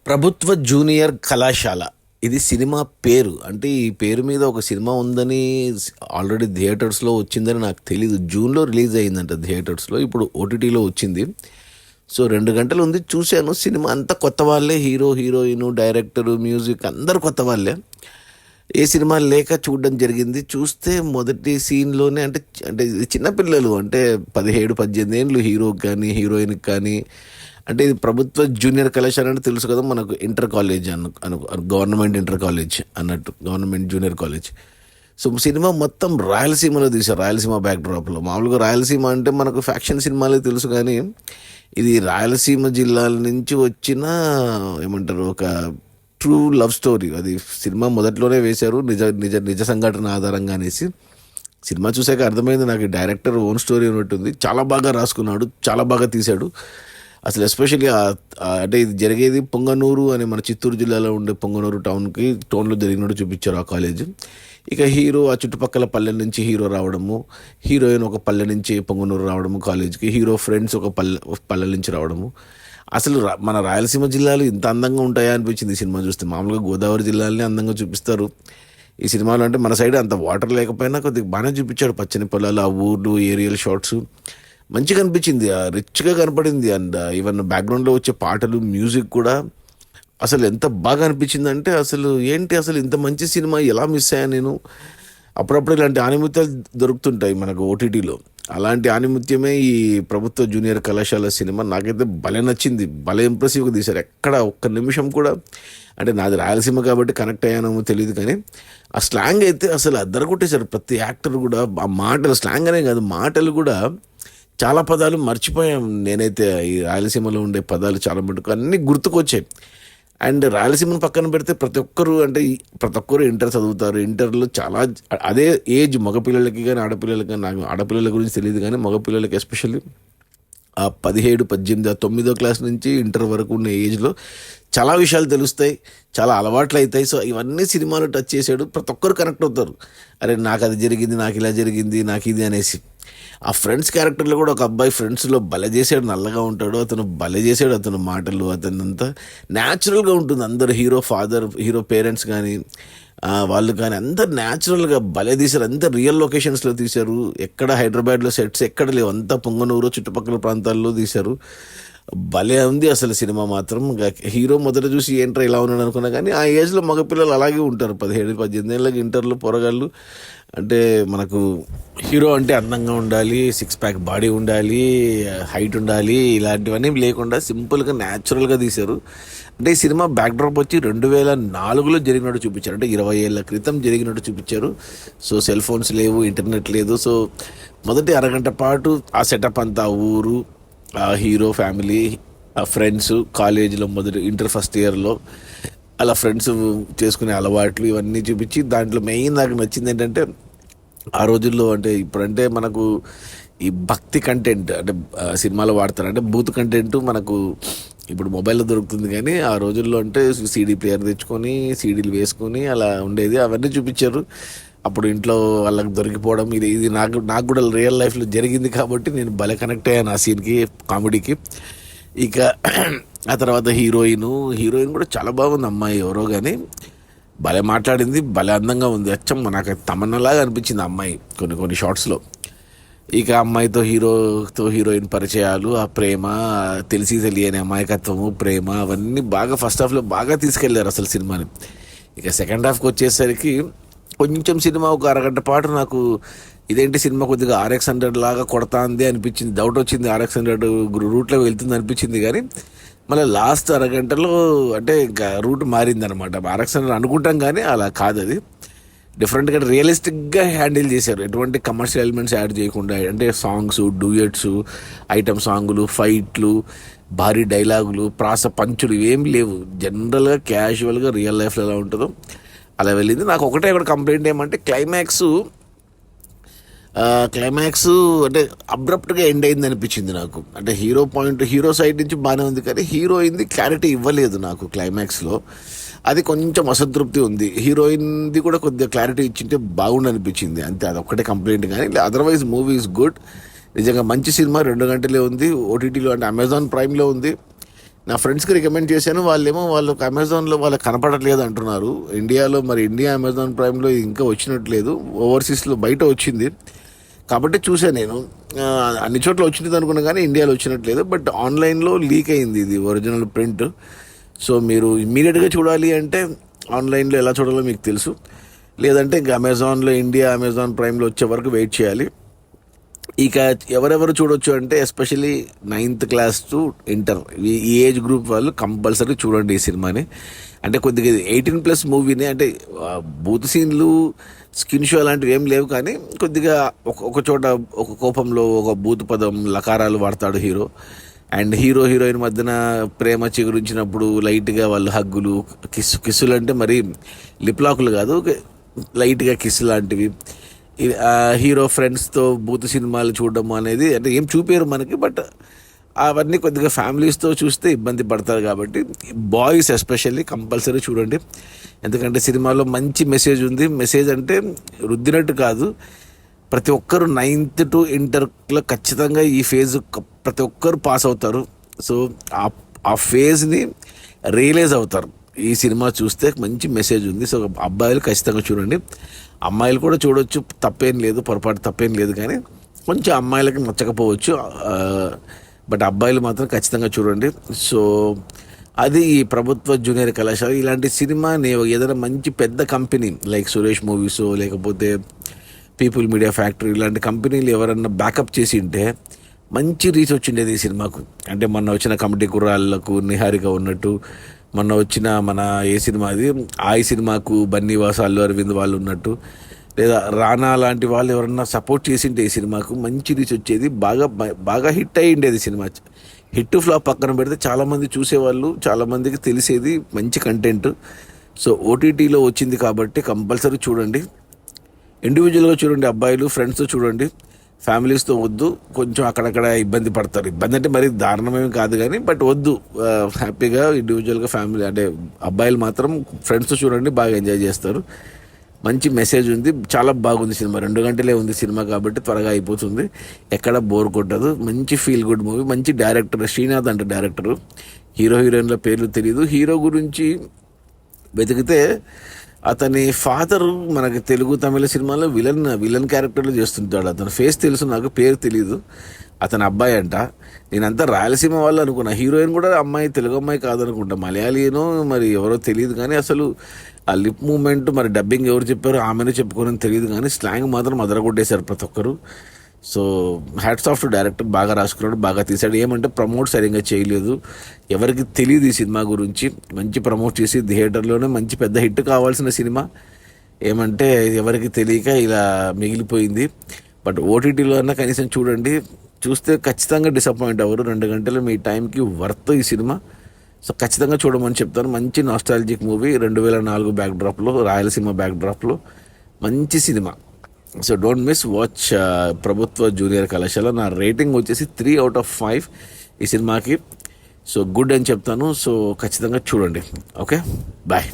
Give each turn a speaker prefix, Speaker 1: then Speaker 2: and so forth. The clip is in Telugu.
Speaker 1: ప్రభుత్వ జూనియర్ కళాశాల. ఇది సినిమా పేరు. అంటే ఈ పేరు మీద ఒక సినిమా ఉందని ఆల్రెడీ థియేటర్స్‌లో వచ్చిందని నాకు తెలీదు. జూన్‌లో రిలీజ్ అయిందంట థియేటర్స్‌లో. ఇప్పుడు ఓటీటీలో వచ్చింది. సో 2 గంటలు ఉంది చూశాను. సినిమా అంతా కొత్త వాళ్ళే. హీరో, హీరోయిను, డైరెక్టరు, మ్యూజిక్ అందరూ కొత్త వాళ్ళే. ఏ సినిమా లేక చూడడం జరిగింది. చూస్తే మొదటి సీన్‌లోనే అంటే అంటే ఇది చిన్న పిల్లలు అంటే 17, 18 ఏండ్లు హీరోకి కానీ, హీరోయిన్‌కి కానీ. అంటే ఇది ప్రభుత్వ జూనియర్ కళాశాల అంటే తెలుసు కదా మనకు. Inter college government inter college అన్నట్టు, government junior college. So cinema మొత్తం రాయలసీమలో తీశారు, రాయలసీమ బ్యాక్డ్రాప్లో. మామూలుగా రాయలసీమ అంటే మనకు ఫ్యాక్షన్ సినిమాలే తెలుసు, కానీ ఇది రాయలసీమ జిల్లాల నుంచి వచ్చిన ఏమంటారు ఒక ట్రూ లవ్ స్టోరీ. అది సినిమా మొదట్లోనే వేశారు, నిజ నిజ నిజ సంఘటన ఆధారంగా అనేసి. సినిమా చూసాక అర్థమైంది నాకు, ఈ డైరెక్టర్ ఓన్ స్టోరీ ఉన్నట్టుంది. చాలా బాగా రాసుకున్నాడు, చాలా బాగా తీశాడు. అసలు ఎస్పెషల్లీ అంటే ఇది జరిగేది పొంగనూరు అనే మన చిత్తూరు జిల్లాలో ఉండే పొంగనూరు టౌన్లో జరిగినట్టు చూపించారు ఆ కాలేజ్. ఇక హీరో ఆ చుట్టుపక్కల పల్లెల నుంచి హీరో రావడము, హీరోయిన్ ఒక పల్లె నుంచి పొంగనూరు రావడము కాలేజ్కి, హీరో ఫ్రెండ్స్ ఒక పల్లె నుంచి రావడము. అసలు మన రాయలసీమ జిల్లాలు ఇంత అందంగా ఉంటాయా అనిపించింది ఈ సినిమా చూస్తే. మామూలుగా గోదావరి జిల్లాలని అందంగా చూపిస్తారు ఈ సినిమాలో. అంటే మన సైడ్ అంత వాటర్ లేకపోయినా కొద్దిగా బాగానే చూపించాడు. పచ్చని పొలాలు, ఆ ఊర్లు, ఏరియల్ షాట్స్ మంచిగా అనిపించింది, రిచ్గా కనపడింది. అండ్ ఈవెన్ బ్యాక్గ్రౌండ్లో వచ్చే పాటలు, మ్యూజిక్ కూడా అసలు ఎంత బాగా అనిపించింది అంటే, అసలు ఏంటి అసలు ఇంత మంచి సినిమా ఎలా మిస్ అయ్యా నేను. అప్పుడప్పుడు ఇలాంటి ఆనిముత్యాలు దొరుకుతుంటాయి మనకు ఓటీటీలో. అలాంటి ఆనిముత్యమే ఈ ప్రభుత్వ జూనియర్ కళాశాల సినిమా. నాకైతే భలే నచ్చింది, భలే ఇంప్రెసివ్గా తీశారు. ఎక్కడ ఒక్క నిమిషం కూడా, అంటే నాది రాయలసీమ కాబట్టి కనెక్ట్ అయ్యానేమో తెలియదు, కానీ ఆ స్లాంగ్ అయితే అసలు అద్దరు కొట్టేశారు. ప్రతి యాక్టర్ కూడా ఆ మాటలు, స్లాంగ్ అనే కాదు, మాటలు కూడా చాలా పదాలు మర్చిపోయాం. నేనైతే ఈ రాయలసీమలో ఉండే పదాలు చాలా మటుకు అన్నీ గుర్తుకొచ్చాయి. అండ్ రాయలసీమను పక్కన పెడితే ప్రతి ఒక్కరు ఇంటర్ చదువుతారు. ఇంటర్లో చాలా అదే ఏజ్ మగపిల్లలకి కానీ ఆడపిల్లలకి కానీ. నాకు ఆడపిల్లల గురించి తెలియదు, కానీ మగపిల్లలకి ఎస్పెషల్లీ ఆ 17, 18, 9వ క్లాస్ నుంచి ఇంటర్ వరకు ఉన్న ఏజ్లో చాలా విషయాలు తెలుస్తాయి, చాలా అలవాట్లు అవుతాయి. సో ఇవన్నీ సినిమాలో టచ్ చేసాడు. ప్రతి ఒక్కరు కనెక్ట్ అవుతారు. అరే నాకు అది జరిగింది, నాకు ఇలా జరిగింది, నాకు ఇది అనేసి. ఆ ఫ్రెండ్స్ క్యారెక్టర్లో కూడా ఒక అబ్బాయి ఫ్రెండ్స్లో భలే చేసాడు, నల్లగా ఉంటాడు అతను, భలే చేసాడు అతను. మాటలు అతనంతా న్యాచురల్గా ఉంటుంది. అందరు హీరో ఫాదర్, హీరో పేరెంట్స్ కానీ వాళ్ళు కానీ అందరు న్యాచురల్గా భలే తీశారు. అంతా రియల్ లొకేషన్స్లో తీశారు. ఎక్కడ హైదరాబాద్లో సెట్స్ ఎక్కడ లేవు, అంతా పొంగనూరు చుట్టుపక్కల ప్రాంతాల్లో తీశారు. భలే ఉంది అసలు సినిమా మాత్రం. హీరో మొదట చూసి ఏంట్రా ఇలా ఉన్నాడు అనుకున్నా, కానీ ఆ ఏజ్లో మగపిల్లలు అలాగే ఉంటారు. 17, 18 ఏళ్ళకి ఇంటర్లో పొరగాళ్ళు. అంటే మనకు హీరో అంటే అందంగా ఉండాలి, 6 ప్యాక్ బాడీ ఉండాలి, హైట్ ఉండాలి, ఇలాంటివన్నీ లేకుండా సింపుల్గా న్యాచురల్గా తీశారు. అంటే ఈ సినిమా బ్యాక్డ్రాప్ వచ్చి 2004లో జరిగినట్టు చూపించారు, అంటే 20 ఏళ్ళ క్రితం జరిగినట్టు చూపించారు. సో సెల్ ఫోన్స్ లేవు, ఇంటర్నెట్ లేదు. సో మొదటి అరగంట పాటు ఆ సెటప్ అంతా, ఊరు, ఆ హీరో ఫ్యామిలీ, ఆ ఫ్రెండ్స్, కాలేజీలో మొదటి ఇంటర్ ఫస్ట్ ఇయర్లో అలా ఫ్రెండ్స్ చేసుకునే అలవాట్లు ఇవన్నీ చూపించి, దాంట్లో మెయిన్ నాకు నచ్చింది ఏంటంటే, ఆ రోజుల్లో అంటే ఇప్పుడంటే మనకు ఈ భక్తి కంటెంట్ అంటే సినిమాలో వాడతారు, అంటే బూత్ కంటెంట్ మనకు ఇప్పుడు మొబైల్లో దొరుకుతుంది. కానీ ఆ రోజుల్లో అంటే సీడీ ప్లేయర్ తెచ్చుకొని సీడీలు వేసుకొని అలా ఉండేది. అవన్నీ చూపించారు. అప్పుడు ఇంట్లో వాళ్ళకి దొరికిపోవడం, ఇది నాకు కూడా రియల్ లైఫ్లో జరిగింది కాబట్టి నేను భలే కనెక్ట్ అయ్యాను ఆ సీన్కి, కామెడీకి. ఇక ఆ తర్వాత హీరోయిన్ కూడా చాలా బాగుంది. అమ్మాయి ఎవరో కానీ భలే మాట్లాడింది, భలే అందంగా ఉంది. అచ్చం నాకు తమన్నలాగా అనిపించింది ఆ అమ్మాయి కొన్ని షార్ట్స్లో. ఇక అమ్మాయితో హీరోయిన్ పరిచయాలు, ఆ ప్రేమ, తెలిసి తెలియని అమాయకత్వము, ప్రేమ, అవన్నీ బాగా ఫస్ట్ హాఫ్లో బాగా తీసుకెళ్లారు అసలు సినిమాని. ఇక సెకండ్ హాఫ్కి వచ్చేసరికి కొంచెం సినిమా ఒక అరగంట పాటు నాకు ఇదేంటి సినిమా కొద్దిగా RX-100 లాగా కొడతాంది అనిపించింది. డౌట్ వచ్చింది, RX-100 రూట్లో వెళ్తుంది అనిపించింది. కానీ మళ్ళీ లాస్ట్ అరగంటలో అంటే ఇంకా రూట్ మారిందనమాట. RX-100 అనుకుంటాం కానీ అలా కాదు, అది డిఫరెంట్గా రియలిస్టిక్గా హ్యాండిల్ చేశారు. ఎటువంటి కమర్షియల్ ఎలిమెంట్స్ యాడ్ చేయకుండా, అంటే సాంగ్స్, డూయట్స్, ఐటమ్ సాంగులు, ఫైట్లు, భారీ డైలాగులు, ప్రాస పంచులు ఇవేం లేవు. జనరల్గా క్యాజువల్గా రియల్ లైఫ్లో ఎలా ఉంటుందో అలా వెళ్ళింది. నాకు ఒకటే కంప్లైంట్ ఏమంటే క్లైమాక్స్ అంటే అబ్రప్ట్గా ఎండ్ అయింది అనిపించింది నాకు. అంటే హీరో సైడ్ నుంచి బాగానే ఉంది, కానీ హీరోయిన్ది క్లారిటీ ఇవ్వలేదు నాకు క్లైమాక్స్లో. అది కొంచెం అసంతృప్తి ఉంది. హీరోయిన్ది కూడా కొద్దిగా క్లారిటీ ఇచ్చింటే బాగుండు అనిపించింది, అంతే. అదొక్కటే కంప్లైంట్, కానీ అదర్వైజ్ మూవీ ఈజ్ గుడ్. నిజంగా మంచి సినిమా. 2 గంటలే ఉంది ఓటీటీలో, అంటే అమెజాన్ ప్రైమ్లో ఉంది. నా ఫ్రెండ్స్కి రికమెండ్ చేశాను, వాళ్ళకి అమెజాన్లో వాళ్ళకి కనపడట్లేదు అంటున్నారు. ఇండియాలో మరి ఇండియా అమెజాన్ ప్రైమ్లో ఇంకా వచ్చినట్లేదు, ఓవర్సీస్లో బయట వచ్చింది కాబట్టి చూసాను నేను. అన్ని చోట్ల వచ్చింది అనుకున్నా కానీ ఇండియాలో వచ్చినట్లేదు. బట్ ఆన్లైన్లో లీక్ అయింది ఇది ఒరిజినల్ ప్రింట్. సో మీరు ఇమ్మీడియట్గా చూడాలి అంటే ఆన్లైన్లో ఎలా చూడాలో మీకు తెలుసు, లేదంటే ఇంకా అమెజాన్ ప్రైమ్లో వచ్చే వరకు వెయిట్ చేయాలి. ఇక ఎవరెవరు చూడొచ్చు అంటే especially 9th class to inter ఈ ఏజ్ గ్రూప్ వాళ్ళు కంపల్సరీ చూడండి ఈ సినిమాని. అంటే కొద్దిగా 18+ మూవీని, అంటే బూత్ సీన్లు, స్కిన్ షో అలాంటివి ఏం లేవు, కానీ కొద్దిగా ఒక చోట ఒక కోపంలో ఒక బూత్ పదం లకారాలు వాడతాడు హీరో. అండ్ హీరోయిన్ మధ్యన ప్రేమ చిగురించినప్పుడు లైట్గా వాళ్ళు హగ్గులు, కిస్సులు అంటే మరి లిప్ లాకులు కాదు, లైట్గా కిస్సు లాంటివి. హీరో ఫ్రెండ్స్తో బూత్ సినిమాలు చూడడం అనేది అంటే ఏం చూపారు మనకి, బట్ అవన్నీ కొద్దిగా ఫ్యామిలీస్తో చూస్తే ఇబ్బంది పడతారు. కాబట్టి బాయ్స్ ఎస్పెషల్లీ కంపల్సరీ చూడండి, ఎందుకంటే సినిమాలో మంచి మెసేజ్ ఉంది. మెసేజ్ అంటే రుద్దినట్టు కాదు, ప్రతి ఒక్కరు 9th టు ఇంటర్లో ఖచ్చితంగా ఈ ఫేజ్ ప్రతి ఒక్కరు పాస్ అవుతారు. సో ఆ ఫేజ్ని రియలైజ్ అవుతారు ఈ సినిమా చూస్తే. మంచి మెసేజ్ ఉంది. సో అబ్బాయిలు ఖచ్చితంగా చూడండి, అమ్మాయిలు కూడా చూడొచ్చు, తప్పేం లేదు, పొరపాటు తప్పేం లేదు. కానీ కొంచెం అమ్మాయిలకి నచ్చకపోవచ్చు, బట్ అబ్బాయిలు మాత్రం ఖచ్చితంగా చూడండి. సో అది ఈ ప్రభుత్వ జూనియర్ కళాశాల. ఇలాంటి సినిమా ఏదైనా మంచి పెద్ద కంపెనీ లైక్ సురేష్ మూవీస్, లేకపోతే పీపుల్ మీడియా ఫ్యాక్టరీ, ఇలాంటి కంపెనీలు ఎవరన్నా బ్యాకప్ చేసి ఉంటే మంచి రీచ్ వచ్చిండేది ఈ సినిమాకు. అంటే మొన్న వచ్చిన కమిటీ కుర్రాళ్ళకు నిహారిక ఉన్నట్టు, మొన్న వచ్చిన మన ఏ సినిమా అది ఈ సినిమాకు బన్నీవాస్, అల్లు అరవింద్ వాళ్ళు ఉన్నట్టు, లేదా రానా లాంటి వాళ్ళు ఎవరన్నా సపోర్ట్ చేసింటే ఈ సినిమాకు మంచి రీచ్ వచ్చేది, బాగా హిట్ అయ్యి ఉండేది సినిమా. హిట్ ఫ్లాప్ పక్కన పెడితే చాలామంది చూసేవాళ్ళు, చాలామందికి తెలిసేది మంచి కంటెంట్. సో ఓటీటీలో వచ్చింది కాబట్టి కంపల్సరీ చూడండి. ఇండివిజువల్గా చూడండి, అబ్బాయిలు ఫ్రెండ్స్తో చూడండి, ఫ్యామిలీస్తో వద్దు. కొంచెం అక్కడక్కడ ఇబ్బంది పడతారు, ఇబ్బంది అంటే మరి దారుణమేమి కాదు కానీ, బట్ వద్దు. హ్యాపీగా ఇండివిజువల్గా ఫ్యామిలీ అంటే అబ్బాయిలు మాత్రం ఫ్రెండ్స్తో చూడండి, బాగా ఎంజాయ్ చేస్తారు. మంచి మెసేజ్ ఉంది, చాలా బాగుంది సినిమా. 2 గంటలే ఉంది సినిమా కాబట్టి త్వరగా అయిపోతుంది, ఎక్కడ బోర్ కొట్టదు. మంచి ఫీల్ గుడ్ మూవీ. మంచి డైరెక్టర్ శ్రీనాథ్ అంటే డైరెక్టరు. హీరోయిన్ల పేర్లు తెలియదు. హీరో గురించి వెతికితే అతని ఫాదర్ మనకి తెలుగు తమిళ సినిమాలో విలన్ క్యారెక్టర్లు చేస్తుంటాడు. అతని ఫేస్ తెలుసు, నాకు పేరు తెలీదు. అతని అబ్బాయి అంట. నేనంతా రాయలసీమ వాళ్ళు అనుకున్నా. హీరోయిన్ కూడా అమ్మాయి, తెలుగు అమ్మాయి కాదనుకుంటా, మలయాళీనో మరి ఎవరో తెలియదు. కానీ అసలు ఆ లిప్ మూమెంట్ మరి డబ్బింగ్ ఎవరు చెప్పారో ఆమెను చెప్పుకోనని తెలియదు, కానీ స్లాంగ్ మాత్రం అదరగొట్టేశారు ప్రతి ఒక్కరు. So hats off to director, బాగా రాసుకున్నాడు, బాగా తీశాడు. ఏమంటే ప్రమోట్ సరిగ్గా చేయలేదు, ఎవరికి తెలియదు ఈ సినిమా గురించి. మంచి ప్రమోట్ చేసి థియేటర్లోనే మంచి పెద్ద హిట్ కావాల్సిన సినిమా ఏమంటే ఎవరికి తెలియక ఇలా మిగిలిపోయింది. బట్ ఓటీటీలో అన్నా కనీసం చూడండి, చూస్తే ఖచ్చితంగా డిసప్పాయింట్ అవ్వరు. 2 గంటలు మీ టైంకి వర్త్ ఈ సినిమా. సో ఖచ్చితంగా చూడమని చెప్తాను. మంచి నాస్టాలజిక్ మూవీ, 2004 బ్యాక్డ్రాప్లో, రాయలసీమ బ్యాక్డ్రాప్లో మంచి cinema. So don't miss, watch ప్రభుత్వ జూనియర్ కళాశాల. నా రేటింగ్ వచ్చేసి 3/5 ఈ సినిమాకి. సో గుడ్ అని చెప్తాను. సో ఖచ్చితంగా చూడండి. Okay, bye.